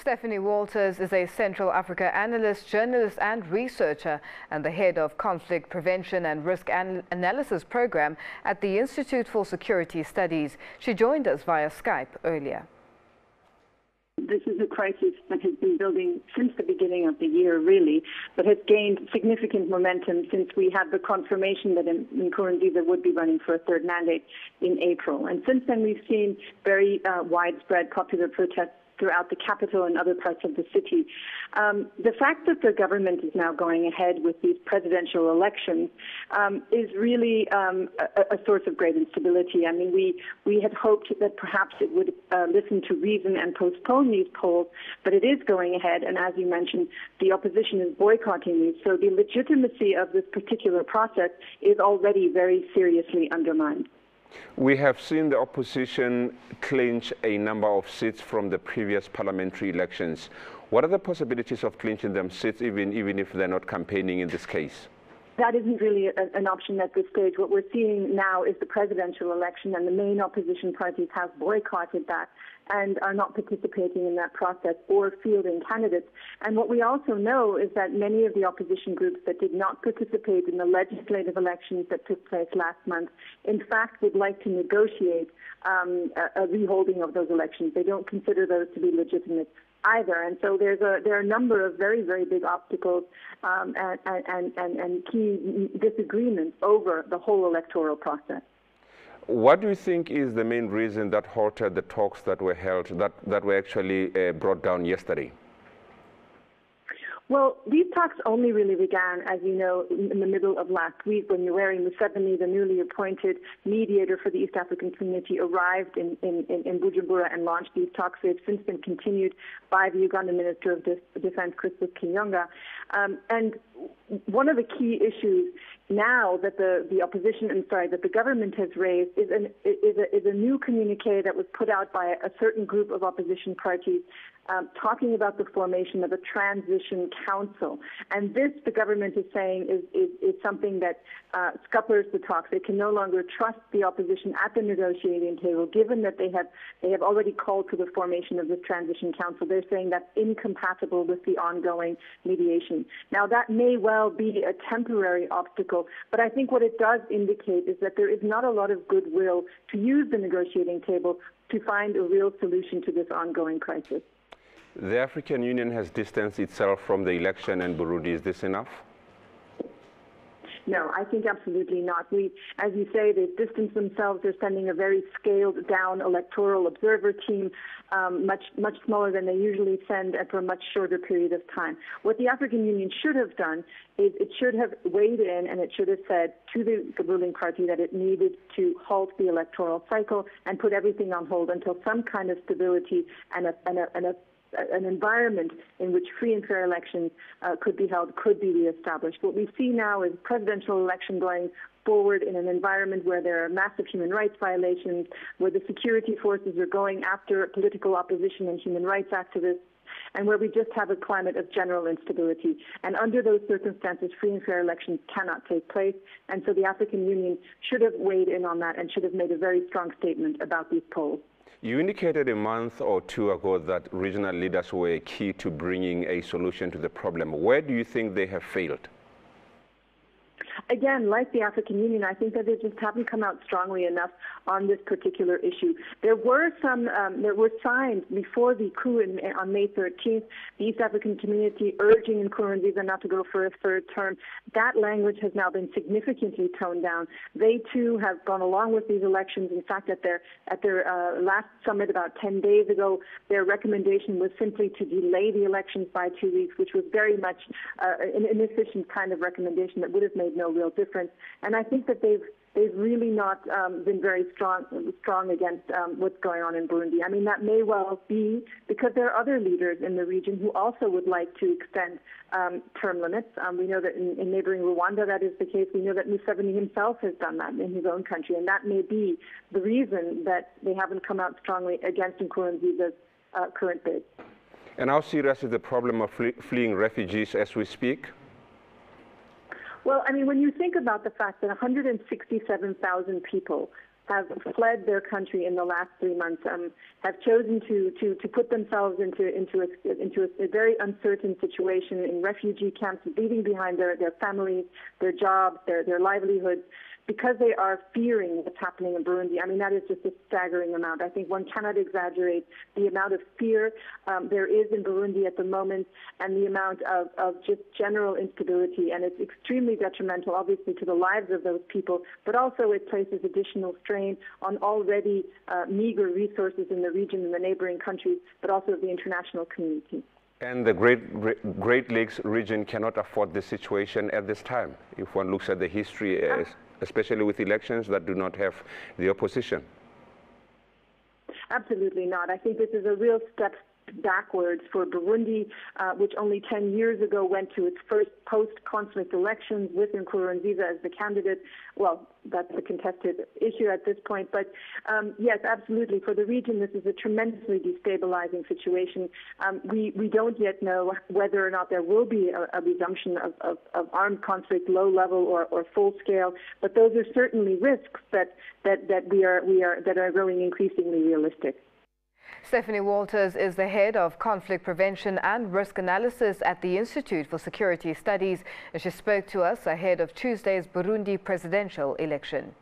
Stephanie Walters is a Central Africa analyst, journalist and researcher and the head of Conflict Prevention and Risk Analysis Program at the Institute for Security Studies. She joined us via Skype earlier. This is a crisis that has been building since the beginning of the year, really, but has gained significant momentum since we had the confirmation that Nkurunziza would be running for a third mandate in April. And since then, we've seen very widespread popular protests throughout the capital and other parts of the city. The fact that the government is now going ahead with these presidential elections is really a source of great instability. I mean, we had hoped that perhaps it would listen to reason and postpone these polls, but it is going ahead, and as you mentioned, the opposition is boycotting these. So the legitimacy of this particular process is already very seriously undermined. We have seen the opposition clinch a number of seats from the previous parliamentary elections. What are the possibilities of clinching them seats, even if they're not campaigning in this case? That isn't really an option at this stage. What we're seeing now is the presidential election, and the main opposition parties have boycotted that and are not participating in that process or fielding candidates. And what we also know is that many of the opposition groups that did not participate in the legislative elections that took place last month, in fact, would like to negotiate a reholding of those elections. They don't consider those to be legitimate either. And so there are a number of very, very big obstacles and key disagreements over the whole electoral process. What do you think is the main reason that halted the talks that were held, that were actually brought down yesterday? Well, these talks only really began, as you know, in the middle of last week when Yoweri Museveni, the newly appointed mediator for the East African community, arrived in Bujumbura and launched these talks. They've since been continued by the Ugandan Minister of Defense, Crispus Kinyonga. And one of the key issues now that that the government has raised is a new communique that was put out by a certain group of opposition parties talking about the formation of a transition council. And this, the government is saying, is something that scuppers the talks. They can no longer trust the opposition at the negotiating table, given that they have already called for the formation of this transition council. They're saying that's incompatible with the ongoing mediation. Now, that may well be a temporary obstacle, but I think what it does indicate is that there is not a lot of goodwill to use the negotiating table to find a real solution to this ongoing crisis. The African Union has distanced itself from the election in Burundi. Is this enough? No, I think absolutely not. As you say, they've distanced themselves. They're sending a very scaled-down electoral observer team, much smaller than they usually send, and for a much shorter period of time. What the African Union should have done is it should have weighed in and it should have said to the ruling party that it needed to halt the electoral cycle and put everything on hold until some kind of stability and an environment in which free and fair elections could be held, could be reestablished. What we see now is presidential election going forward in an environment where there are massive human rights violations, where the security forces are going after political opposition and human rights activists, and where we just have a climate of general instability. And under those circumstances, free and fair elections cannot take place. And so the African Union should have weighed in on that and should have made a very strong statement about these polls. You indicated a month or two ago that regional leaders were key to bringing a solution to the problem. Where do you think they have failed? Again, like the African Union, I think that they just haven't come out strongly enough on this particular issue. There were signs before the coup on May 13th, the East African community urging Nkurunziza not to go for a third term. That language has now been significantly toned down. They too have gone along with these elections. In fact, at their last summit about 10 days ago, their recommendation was simply to delay the elections by 2 weeks, which was very much an inefficient kind of recommendation that would have made no real difference. And I think that they've really not been very strong against what's going on in Burundi. I mean, that may well be because there are other leaders in the region who also would like to extend term limits. We know that in neighboring Rwanda that is the case. We know that Museveni himself has done that in his own country, and that may be the reason that they haven't come out strongly against Nkurunziza's current bid. And how serious is the problem of fleeing refugees as we speak? Well, I mean, when you think about the fact that 167,000 people have fled their country in the last 3 months, have chosen to put themselves into a very uncertain situation in refugee camps, leaving behind their families, their jobs, their livelihoods, because they are fearing what's happening in Burundi. I mean, that is just a staggering amount. I think one cannot exaggerate the amount of fear there is in Burundi at the moment, and the amount of just general instability. And it's extremely detrimental, obviously, to the lives of those people, but also it places additional strain on already meager resources in the region and the neighboring countries, but also the international community. And the Great Lakes region cannot afford this situation at this time, if one looks at the history, especially with elections that do not have the opposition. Absolutely not. I think this is a real step backwards for Burundi, which only 10 years ago went to its first post-conflict elections with Nkurunziza as the candidate. Well, that's a contested issue at this point. But yes, absolutely. For the region, this is a tremendously destabilizing situation. We don't yet know whether or not there will be a resumption of armed conflict, low level or full scale. But those are certainly risks that are growing increasingly realistic. Stephanie Walters is the head of conflict prevention and risk analysis at the Institute for Security Studies. She spoke to us ahead of Tuesday's Burundi presidential election.